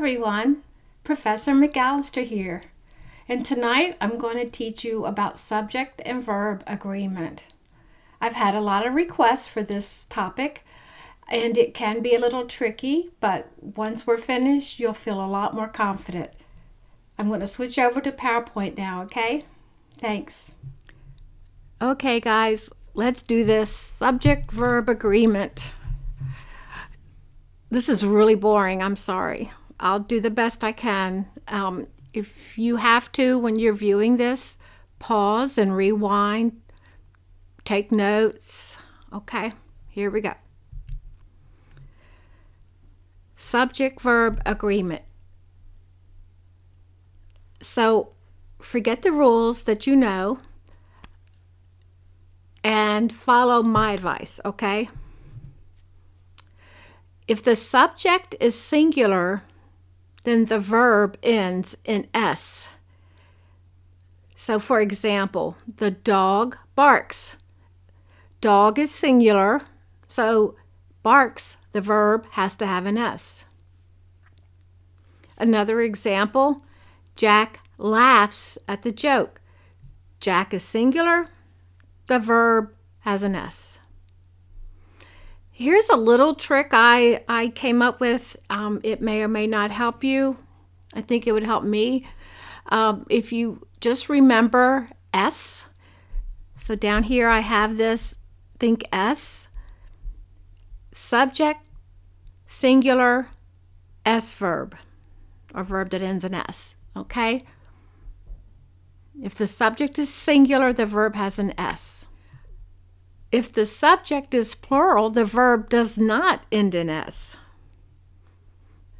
everyone, Professor McAllister here, and tonight I'm going to teach you about subject and verb agreement. I've had a lot of requests for this topic, and it can be a little tricky, but once we're finished, you'll feel a lot more confident. I'm going to switch over to PowerPoint now, okay? Thanks. Okay, guys, let's do this subject-verb agreement. This is really boring. I'm sorry. I'll do the best I can. If you have to, when you're viewing this, pause and rewind. Take notes. Okay, here we go. Subject-verb agreement. So forget the rules that you know and follow my advice, okay? If the subject is singular, then the verb ends in S. So for example, the dog barks. Dog is singular, so barks, the verb, has to have an S. Another example, Jack laughs at the joke. Jack is singular, the verb has an S. Here's a little trick I came up with. It may or may not help you. I think it would help me. If you just remember S. So down here I have this, think S. Subject, singular, S verb, or verb that ends in S, okay? If the subject is singular, the verb has an S. If the subject is plural, the verb does not end in S.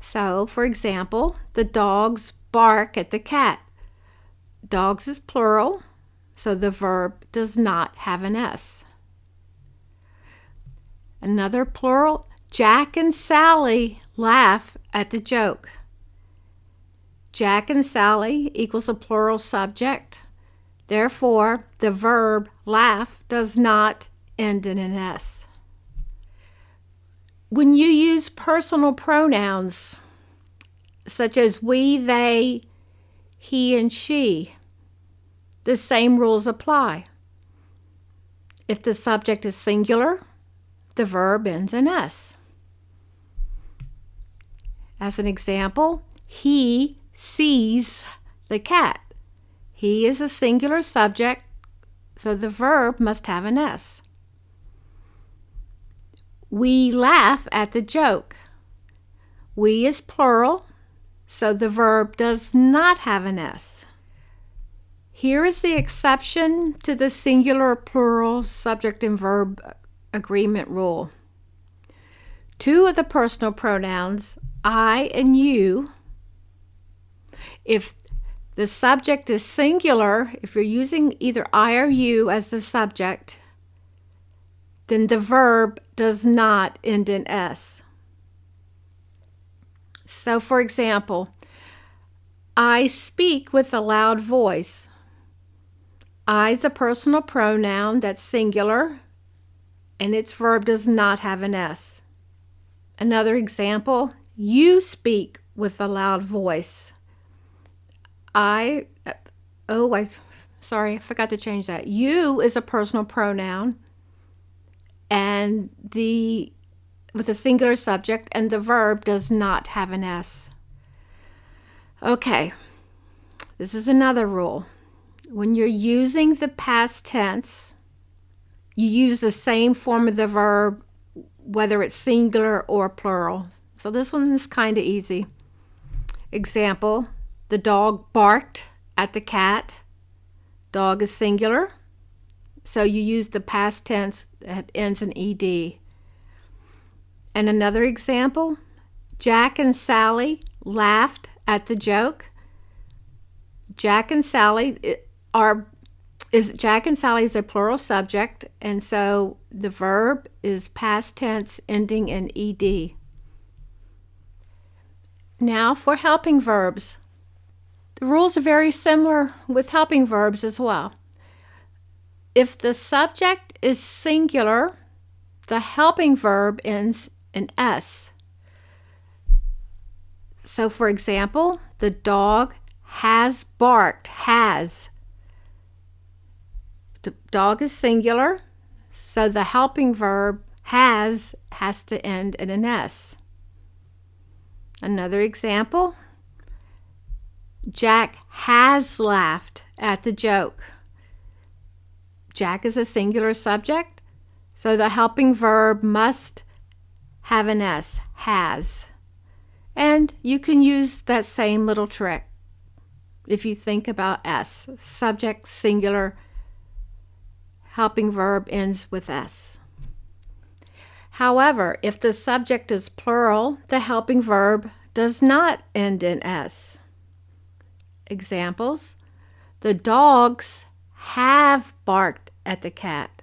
So, for example, the dogs bark at the cat. Dogs is plural, so the verb does not have an S. Another plural, Jack and Sally laugh at the joke. Jack and Sally equals a plural subject. Therefore, the verb laugh does not end in an S. When you use personal pronouns, such as we, they, he, and she, the same rules apply. If the subject is singular, the verb ends in S. As an example, he sees the cat. He is a singular subject, so the verb must have an S. We laugh at the joke. We is plural, so the verb does not have an S. Here is the exception to the singular plural subject and verb agreement rule. Two of the personal pronouns, I and you, if the subject is singular, if you're using either I or you as the subject, then the verb does not end in S. So, for example, I speak with a loud voice. I is a personal pronoun that's singular, and its verb does not have an S. Another example, you speak with a loud voice. I forgot to change that. You is a personal pronoun and with a singular subject, and the verb does not have an S. Okay, this is another rule. When you're using the past tense, you use the same form of the verb, whether it's singular or plural. So this one is kind of easy. Example, the dog barked at the cat. Dog is singular, so you use the past tense that ends in ed. And another example, Jack and Sally laughed at the joke. Jack and Sally is a plural subject, and so the verb is past tense ending in ed. Now for helping verbs. The rules are very similar with helping verbs as well. If the subject is singular, the helping verb ends in S. So for example, the dog has barked. Has. The dog is singular, so the helping verb has to end in an S. Another example, Jack has laughed at the joke. Jack is a singular subject, so the helping verb must have an S, has. And you can use that same little trick if you think about S. Subject, singular, helping verb ends with S. However, if the subject is plural, the helping verb does not end in S. Examples, the dogs have barked at the cat.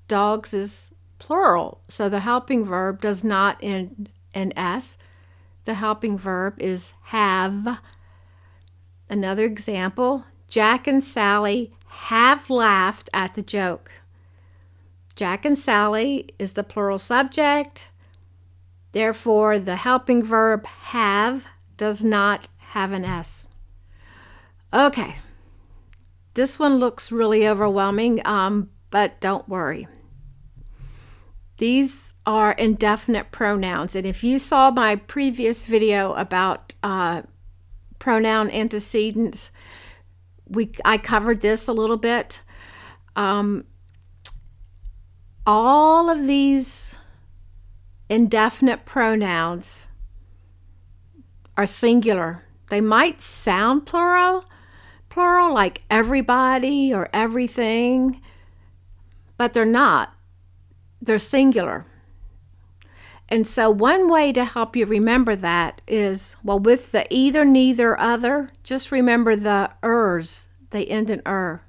Dogs is plural, so the helping verb does not end in S. The helping verb is have. Another example, Jack and Sally have laughed at the joke. Jack and Sally is the plural subject. Therefore, the helping verb have does not have an S. Okay, this one looks really overwhelming, but don't worry. These are indefinite pronouns, and if you saw my previous video about pronoun antecedents, I covered this a little bit. All of these indefinite pronouns are singular. They might sound plural like everybody or everything, but they're not. They're singular. And so one way to help you remember that is, well, with the either, neither, other, just remember the ers. They end in er.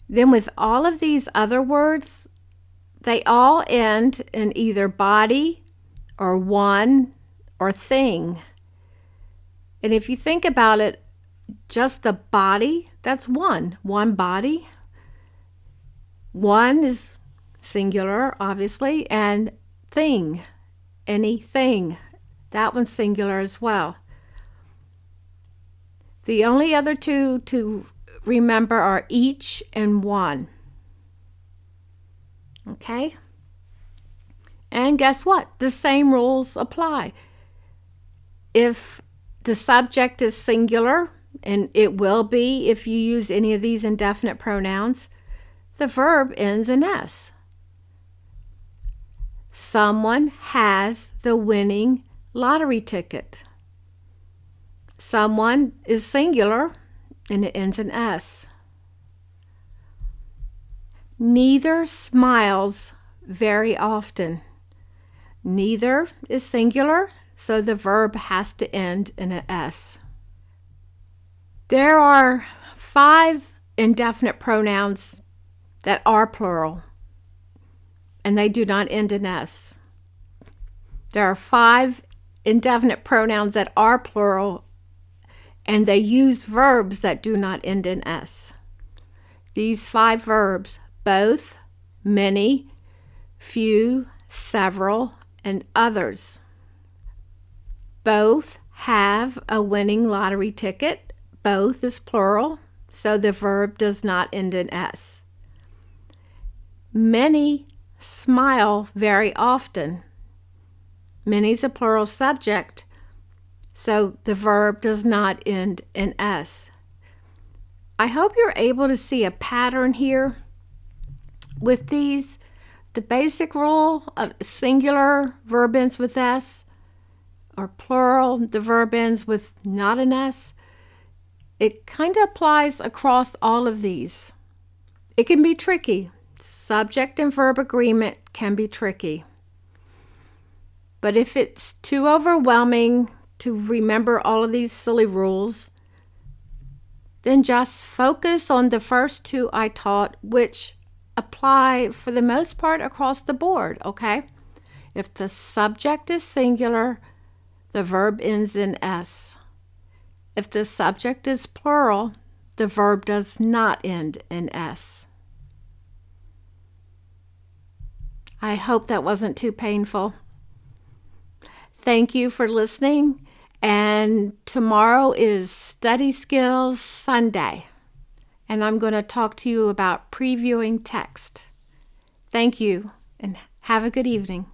Then with all of these other words, they all end in either body or one or thing. And if you think about it, just the body, that's one body. One is singular, obviously, and thing, anything, that one's singular as well. The only other two to remember are each and one. Okay? And guess what? The same rules apply. If the subject is singular, and it will be if you use any of these indefinite pronouns, the verb ends in S. Someone has the winning lottery ticket. Someone is singular, and it ends in S. Neither smiles very often. Neither is singular, so the verb has to end in an S. There are 5 indefinite pronouns that are plural, and they do not end in S. There are 5 indefinite pronouns that are plural, and they use verbs that do not end in S. These 5 verbs, both, many, few, several, and others. Both have a winning lottery ticket. Both is plural, so the verb does not end in S. Many smile very often. Many is a plural subject, so the verb does not end in S. I hope you're able to see a pattern here with these. The basic rule of singular, verb ends with S, or plural, the verb ends with not an S. It kind of applies across all of these. It can be tricky. Subject and verb agreement can be tricky. But if it's too overwhelming to remember all of these silly rules, then just focus on the first 2 I taught, which apply for the most part across the board, okay? If the subject is singular, the verb ends in S. If the subject is plural, the verb does not end in S. I hope that wasn't too painful. Thank you for listening. And tomorrow is Study Skills Sunday. And I'm going to talk to you about previewing text. Thank you, and have a good evening.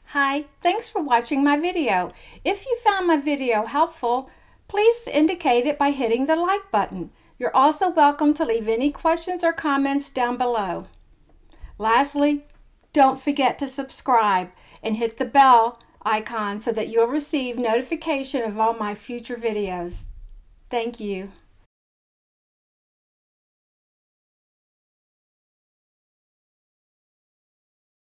Hi, thanks for watching my video. If you found my video helpful, please indicate it by hitting the like button. You're also welcome to leave any questions or comments down below. Lastly, don't forget to subscribe and hit the bell icon so that you'll receive notification of all my future videos. Thank you.